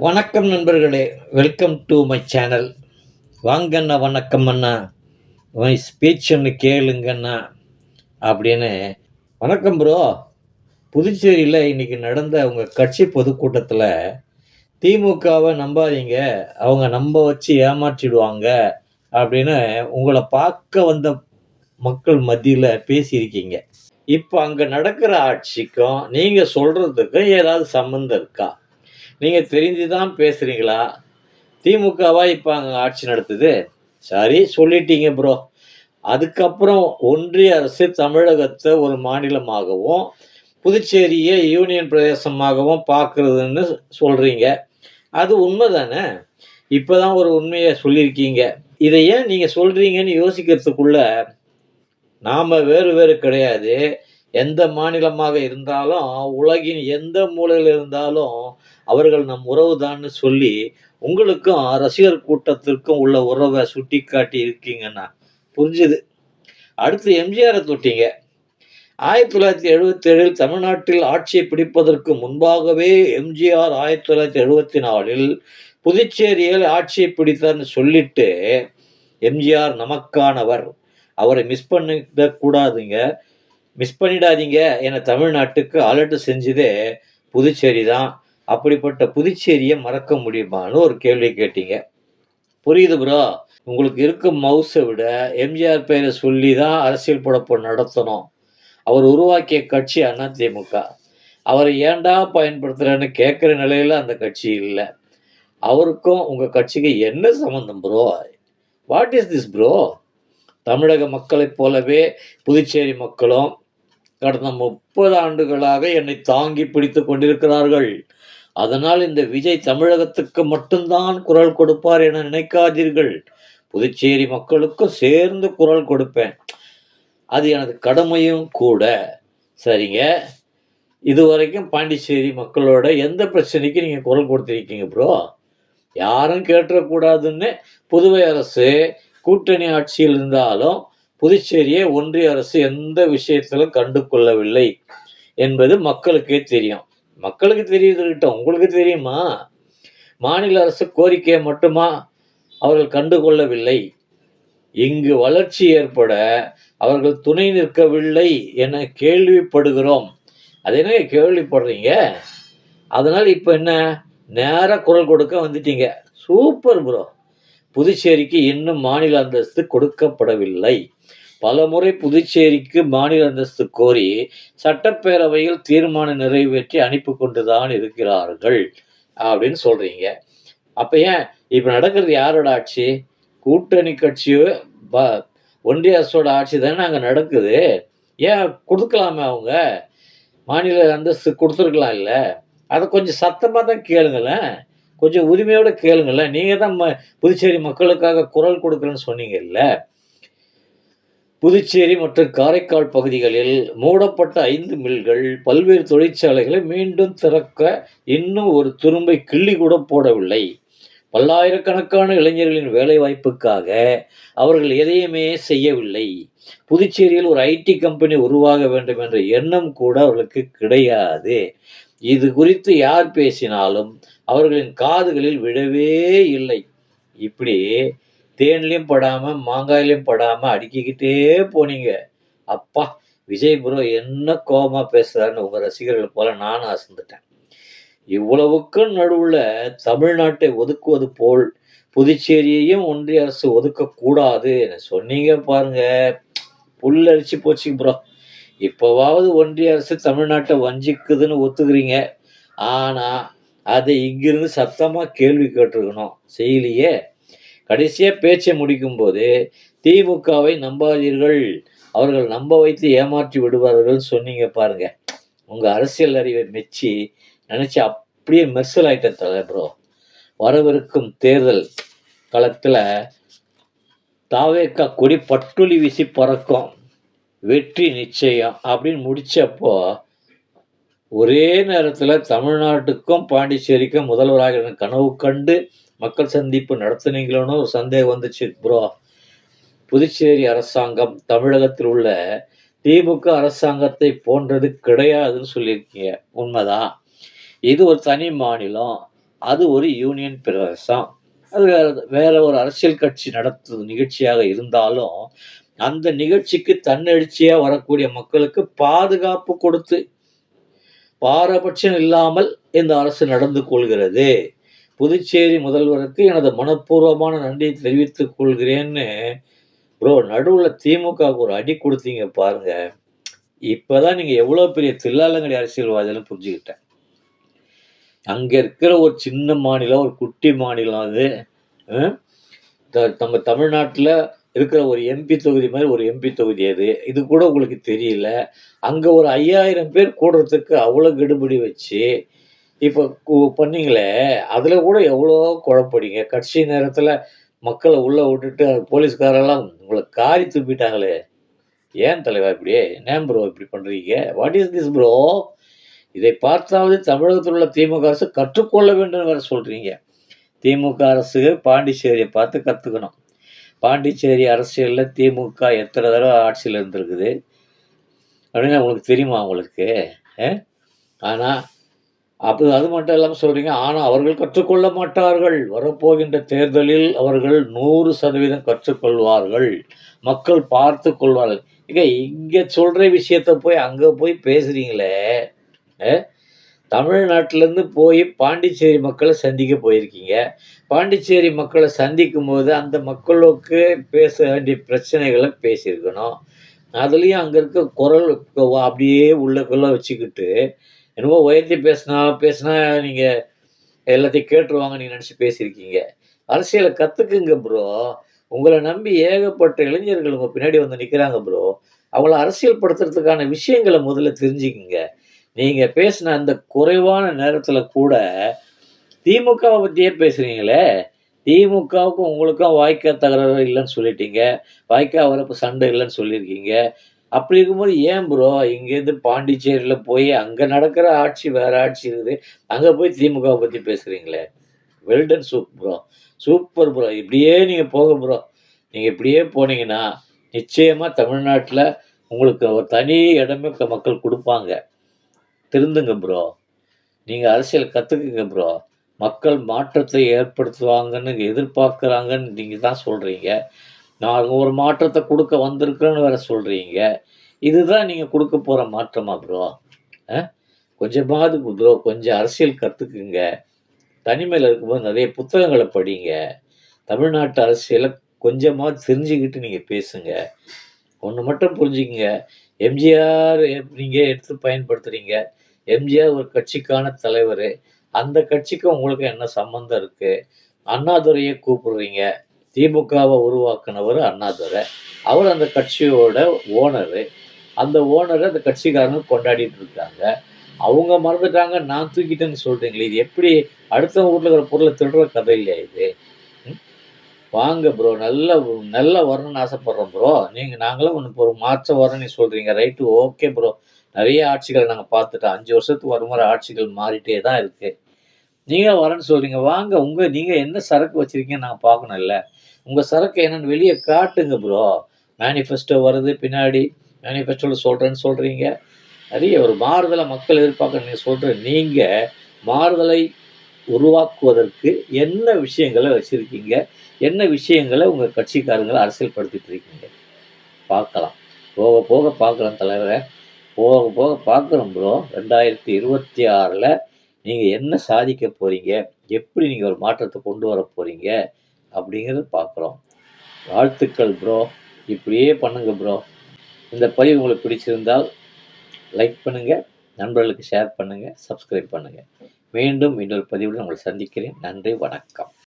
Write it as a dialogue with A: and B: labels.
A: வணக்கம் நண்பர்களே, welcome to my channel. வாங்கண்ணா வணக்கம் அண்ணா, உன் ஸ்பீச் ஒன்று கேளுங்கண்ணா அப்படின்னு. வணக்கம் ப்ரோ. புதுச்சேரியில் இன்னைக்கு நடந்த உங்கள் கட்சி பொதுக்கூட்டத்தில் திமுகவை நம்பாதீங்க, அவங்க நம்ப வச்சு ஏமாற்றிடுவாங்க அப்படின்னு உங்களை பார்க்க வந்த மக்கள் மத்தியில் பேசியிருக்கீங்க. இப்போ அங்கே நடக்கிற ஆட்சிக்கும் நீங்கள் சொல்கிறதுக்கும் ஏதாவது சம்மந்தம் இருக்கா? நீங்கள் தெரிஞ்சு தான் பேசுகிறீங்களா? திமுகவா இப்போ அங்கே ஆட்சி நடத்துது? சரி, சொல்லிட்டீங்க ப்ரோ. அதுக்கப்புறம் ஒன்றிய அரசு தமிழகத்தை ஒரு மாநிலமாகவும் புதுச்சேரியை யூனியன் பிரதேசமாகவும் பார்க்குறதுன்னு சொல்கிறீங்க. அது உண்மை தானே? இப்போ தான் ஒரு உண்மையை சொல்லியிருக்கீங்க. இதை ஏன் நீங்கள் சொல்கிறீங்கன்னு யோசிக்கிறதுக்குள்ள நாம் வேறு வேறு கிடையாது. எந்த மாநிலமாக இருந்தாலும், உலகின் எந்த மூலையில் இருந்தாலும் அவர்கள் நம் உறவுதான்னு சொல்லி உங்களுக்கும் ரசிகர் கூட்டத்திற்கும் உள்ள உறவை சுட்டிக்காட்டி இருக்கீங்கன்னா புரிஞ்சுது. அடுத்து எம்ஜிஆரை தொட்டீங்க. 1977 தமிழ்நாட்டில் ஆட்சியை பிடிப்பதற்கு முன்பாகவே எம்ஜிஆர் 1974 புதுச்சேரியில் ஆட்சியை பிடித்தார்னு சொல்லிட்டு, எம்ஜிஆர் நமக்கானவர், அவரை மிஸ் பண்ணிடாதீங்க என தமிழ்நாட்டுக்கு அலர்ட் செஞ்சதே புதுச்சேரி தான். அப்படிப்பட்ட புதுச்சேரியை மறக்க முடியுமான்னு ஒரு கேள்வி கேட்டீங்க. புரியுது ப்ரோ. உங்களுக்கு இருக்கும் மவுஸை விட எம்ஜிஆர் பெயரை சொல்லி தான் அரசியல் பொழப்பு நடத்தணும். அவர் உருவாக்கிய கட்சி அதிமுக. அவரை ஏன்டா பயன்படுத்துறேன்னு கேட்குற நிலையில அந்த கட்சி இல்லை. அவருக்கும் உங்கள் கட்சிக்கு என்ன சம்மந்தம் bro? What is this bro? தமிழக மக்களைப் போலவே புதுச்சேரி மக்களும் கடந்த 30 ஆண்டுகளாக என்னை தாங்கி பிடித்து கொண்டிருக்கிறார்கள். அதனால் இந்த விஜய் தமிழகத்துக்கு மட்டும்தான் குரல் கொடுப்பார் என நினைக்காதீர்கள். புதுச்சேரி மக்களுக்கும் சேர்ந்து குரல் கொடுப்பேன். அது எனது கடமையும் கூட. சரிங்க, இதுவரைக்கும் பாண்டிச்சேரி மக்களோட எந்த பிரச்சனைக்கு நீங்கள் குரல் கொடுத்துருக்கீங்க ப்ரோ? யாரும் கேட்டுறக்கூடாதுன்னு புதுவை அரசு கூட்டணி ஆட்சியில் இருந்தாலும் புதுச்சேரியை ஒன்றிய அரசு எந்த விஷயத்திலும் கண்டு கொள்ளவில்லை என்பது மக்களுக்கே தெரியும். மக்களுக்கு தெரியுதுகிட்டோம், உங்களுக்கு தெரியுமா? மாநில அரசு கோரிக்கையை மட்டுமா அவர்கள் கண்டுகொள்ளவில்லை? இங்கு வளர்ச்சி ஏற்பட அவர்கள் துணை நிற்கவில்லை என கேள்விப்படுகிறோம். அது என்ன கேள்விப்படுறீங்க? அதனால் இப்போ என்ன, நேராக குரல் கொடுக்க வந்துட்டீங்க. Super bro. புதுச்சேரிக்கு இன்னும் மாநில அந்தஸ்து கொடுக்கப்படவில்லை. பலமுறை புதுச்சேரிக்கு மாநில அந்தஸ்து கோரி சட்டப்பேரவையில் தீர்மானம் நிறைவேற்றி அனுப்பி கொண்டுதான் இருக்கிறார்கள் அப்படின்னு சொல்றீங்க. அப்ப ஏன் இப்ப நடக்கிறது யாரோட ஆட்சி? கூட்டணி கட்சியோ ஒன்றிய அரசோட ஆட்சி தானே அங்க நடக்குது. ஏன் கொடுக்கலாமே? அவங்க மாநில அந்தஸ்து கொடுத்துருக்கலாம் இல்ல? அதை கொஞ்சம் சத்தமாக தான் கேளுங்களேன், கொஞ்சம் உரிமையோட கேளுங்களேன். நீங்க தான் புதுச்சேரி மக்களுக்காக குரல் கொடுக்குறேன்னு சொன்னீங்கல்ல. புதுச்சேரி மற்றும் காரைக்கால் பகுதிகளில் மூடப்பட்ட 5 மில்கள், பல்வேறு தொழிற்சாலைகளை மீண்டும் திறக்க இன்னும் ஒரு துரும்பை கிள்ளி கூட போடவில்லை. பல்லாயிரக்கணக்கான இளைஞர்களின் வேலைவாய்ப்புக்காக அவர்கள் எதையுமே செய்யவில்லை. புதுச்சேரியில் ஒரு ஐடி கம்பெனி உருவாக வேண்டும் என்ற எண்ணம் கூட அவர்களுக்கு கிடையாது. இது குறித்து யார் பேசினாலும் அவர்களின் காதுகளில் விழவே இல்லை. இப்படி தேன்லையும் படாமல் மாங்காயிலையும் படாமல் அடுக்கிக்கிட்டே போனீங்க. அப்பா, விஜய் ப்ரோ என்ன கோபமாக பேசுகிறாருன்னு உங்கள் ரசிகர்கள் போல நானும் அசந்துட்டேன். இவ்வளவுக்கும் நடுவில் தமிழ்நாட்டை ஒதுக்குவது போல் புதுச்சேரியையும் ஒன்றிய அரசு ஒதுக்கக்கூடாது என சொன்னீங்க பாருங்க, புல்லரிச்சு போச்சு ப்ரோ. இப்போவாவது ஒன்றிய அரசு தமிழ்நாட்டை வஞ்சிக்குதுன்னு ஒத்துக்கிறீங்க. ஆனால் அதை இங்கிருந்து சத்தமாக கேள்வி கேட்டிருக்கணும், செய்யலையே. கடைசியாக பேச்சை முடிக்கும்போது திமுகவை நம்பாதீர்கள், அவர்கள் நம்ப வைத்து ஏமாற்றி விடுவார்கள் சொன்னீங்க பாருங்க. உங்கள் அரசியல் அறிவை மெச்சி நினச்சி அப்படியே மெர்சல் ஆகிட்ட தலை ப்ரோ. வரவிருக்கும் தேர்தல் களத்தில் தாவேக்கா கொடி பட்டுளி வீசி பறக்கும், வெற்றி நிச்சயம் அப்படின்னு முடித்தப்போ ஒரே நேரத்தில் தமிழ்நாட்டுக்கும் பாண்டிச்சேரிக்கும் முதல்வராக கனவு கண்டு மக்கள் சந்திப்பு நடத்துனீங்களோன்னு ஒரு சந்தேகம் வந்துச்சு ப்ரோ. புதுச்சேரி அரசாங்கம் தமிழகத்தில் உள்ள திமுக அரசாங்கத்தை போன்றது கிடையாதுன்னு சொல்லியிருக்கீங்க. உண்மைதான். இது ஒரு தனி மாநிலம். அது ஒரு யூனியன் பிரதேசம். அது வேற வேற ஒரு அரசியல் கட்சி நடத்தும் நிகழ்ச்சியாக இருந்தாலும், அந்த நிகழ்ச்சிக்கு தன்னெழுச்சியா வரக்கூடிய மக்களுக்கு பாதுகாப்பு கொடுத்து, பாரபட்சம் இல்லாமல் இந்த அரசு நடந்து கொள்கிறது. புதுச்சேரி முதல்வருக்கு எனது மனப்பூர்வமான நன்றியை தெரிவித்துக் கொள்கிறேன்னு நடுவுல திமுகவுக்கு ஒரு அடி குடுத்தீங்க பாருங்க. இப்பதான் நீங்க எவ்வளோ பெரிய தில்லாலங்கடி அரசியல்வாதின்னு புரிஞ்சுக்கிட்டேன். அங்க இருக்கிற ஒரு சின்ன மாநிலம், ஒரு குட்டி மாநிலம் அது. அ நம்ம தமிழ்நாட்டுல இருக்கிற ஒரு எம்பி தொகுதி மாரி ஒரு எம்பி தொகுதி அது. இது கூட உங்களுக்கு தெரியல. அங்க ஒரு 5000 பேர் கூடுறதுக்கு அவ்வளோ கெடுபிடி வச்சு, இப்ப பண்ணீங்களே, அதுல கூட எவ்வளோ குழப்பறீங்க. கடைசி நேரத்துல மக்கள உள்ள விட்டுட்டு போலீஸ்காரெல்லாம் உங்கள காரி துப்பிட்டாங்களே! ஏன் தலைவா இப்படி? ஏன் ப்ரோ இப்படி பண்றீங்க? What is this bro? இதை பார்த்தாவது தமிழகத்தில் உள்ள திமுக அரசு கற்றுக்கொள்ள வேண்டும் வேற சொல்றீங்க. திமுக அரசு பாண்டிச்சேரியை பார்த்து கத்துக்கணும். பாண்டிச்சேரி அரசியல்ல திமுக எத்தன தடவ ஆட்சியில இருந்திருக்குது. அப்படின்னு உங்களுக்கு தெரியுமா உங்களுக்கு? அ ஆனா, அது மட்டும் இல்லாம சொல்றீங்க. ஆனா அவர்கள் கற்றுக்கொள்ள மாட்டார்கள். வரப்போகின்ற தேர்தலில் அவர்கள் 100% கற்றுக்கொள்வார்கள். மக்கள் பார்த்துக் கொள்வார்கள். ஏங்க இங்க சொல்ற விஷயத்த போய் அங்க போய் பேசுறீங்களே! அ தமிழ்நாட்டிலேருந்து போய் பாண்டிச்சேரி மக்கள சந்திக்க போயிருக்கீங்க. பாண்டிச்சேரி மக்கள சந்திக்கும்போது, அந்த மக்களுக்கு பேச வேண்டிய பிரச்சனைகள பேசியிருக்கணும். அதுலயும் அங்க இருக்க குரல் அப்படியே உள்ளுக்குள்ள வச்சுக்கிட்டு, என்னமோ உயர்த்தி பேசினா பேசினா நீங்க எல்லாத்தையும் கேட்டுருவாங்கன்னு நீங்க நெனச்சு பேசியிருக்கீங்க. அரசியல கத்துக்குங்க ப்ரோ. உங்கள நம்பி ஏகப்பட்ட இளைஞர்கள் உங்க பின்னாடி வந்து நிக்கிறாங்க ப்ரோ. அவங்கள அரசியல் படுத்துறதுக்கான விஷயங்கள முதல்ல தெரிஞ்சுக்கங்க. நீங்க பேசின அந்த குறைவான நேரத்துல கூட திமுகவ பத்தியே பேசுறீங்களே! திமுகவுக்கும் உங்களுக்கும் வாய்க்கா தகராறு இல்லன்னு சொல்லிட்டீங்க. வாய்க்கா வரப்பு சண்டை இல்லன்னு சொல்லியிருக்கீங்க. அப்படி இருக்கும்போது ஏன் ப்ரோ இங்கேருந்து பாண்டிச்சேரியில போய் அங்க நடக்கிற ஆட்சி வேற ஆட்சி இருக்குது. அங்க போய் திமுகவ பத்தி பேசுறீங்களே! Well done bro. Super bro. இப்படியே நீங்க போங்க ப்ரோ. நீங்க இப்படியே போனீங்கன்னா, நிச்சயமா தமிழ்நாட்டுல உங்களுக்கு ஒரு தனி இடமே மக்கள் குடுப்பாங்க. திருந்துங்க ப்ரோ. நீங்க அரசியல் கத்துக்குங்க ப்ரோ. மக்கள் மாற்றத்தை ஏற்படுத்துவாங்கன்னு எதிர்பார்க்குறாங்கன்னு நீங்க தான் சொல்றீங்க. நான் ஒரு மாற்றத்த குடுக்க வந்திருக்கிறேன்னு வேற சொல்றீங்க. இதுதான் நீங்க குடுக்க போற மாற்றமா ப்ரோ? அ கொஞ்சமாவது ப்ரோ கொஞ்சம் அரசியல் கத்துக்குங்க. தனிமையில இருக்கும்போது நெறைய புத்தகங்கள படிங்க. தமிழ்நாட்டு அரசியல கொஞ்சமாவது தெரிஞ்சுக்கிட்டு நீங்க பேசுங்க. ஒண்ணு மட்டும் புரிஞ்சுக்கங்க. எம்ஜிஆர் நீங்க எடுத்து பயன்படுத்துறீங்க. எம்ஜிஆர் ஒரு கட்சிக்கான தலைவரு. அந்த கட்சிக்கும் உங்களுக்கும் என்ன சம்மந்தம் இருக்கு? அண்ணாதுரைய கூப்பிடுறீங்க. திமுகவ உருவாக்குனவரு அண்ணாதுரை. அவரு அந்த கட்சியோட ஓனரு. அந்த ஓனர அந்த கட்சிக்காரங்க கொண்டாடிட்டு இருக்காங்க. அவங்க மறந்துட்டாங்க, நான் தூக்கிட்டேன்னு சொல்றீங்களே! இது எப்படி அடுத்தவங்க வீட்ல இருக்கிற பொருள திருடுற கதை இல்லையா இது? ம். வாங்க ப்ரோ. நல்லா வரணும்னு ஆசைப்படுறோம் ப்ரோ. நாங்களும் இப்போ ஒரு மாற்றம் வரும்னு நீங்க சொல்றீங்க. Right okay bro. நெறைய ஆட்சிகள நாங்க பார்த்துட்டோம். 5 வருஷத்துக்கு ஒரு முறை ஆட்சிகள் மாறிட்டே தான் இருக்கு. நீங்க வரேன்னு சொல்றீங்க. வாங்க நீங்க என்ன சரக்கு வச்சிருக்கீங்கன்னு நாங்க பார்க்கணும்ல. உங்க சரக்கு என்னன்னு வெளிய காட்டுங்க ப்ரோ. மேனிஃபெஸ்டோ வருது பின்னாடி. மேனிஃபெஸ்டோல சொல்றேன்னு சொல்றீங்க. நெறைய ஒரு மாறுதல மக்கள் எதிர்பார்க்குற நீங்க மாறுதலை உருவாக்குவதற்கு என்ன விஷயங்கள வச்சிருக்கீங்க? என்ன விஷயங்கள உங்க கட்சிக்காரங்கள அரசியல் படுத்திட்டு இருக்கீங்க? பார்க்கலாம். போக போக பார்க்கலாம் தலைவரே. போக போக பார்க்குறோம் ப்ரோ. 2026ல நீங்க என்ன சாதிக்க போறீங்க? எப்படி நீங்க ஒரு மாற்றத்த கொண்டு வர போறீங்க? அப்படிங்கிறத பார்க்குறோம். வாழ்த்துக்கள் ப்ரோ. இப்படியே பண்ணுங்க ப்ரோ. இந்த பதிவு உங்களுக்கு பிடிச்சிருந்தால் லைக் பண்ணுங்க. நண்பர்களுக்கு ஷேர் பண்ணுங்க. சப்ஸ்கிரைப் பண்ணுங்க. மீண்டும் இன்னொரு பதிவுடன் உங்களை சந்திக்கிறேன். நன்றி, வணக்கம்.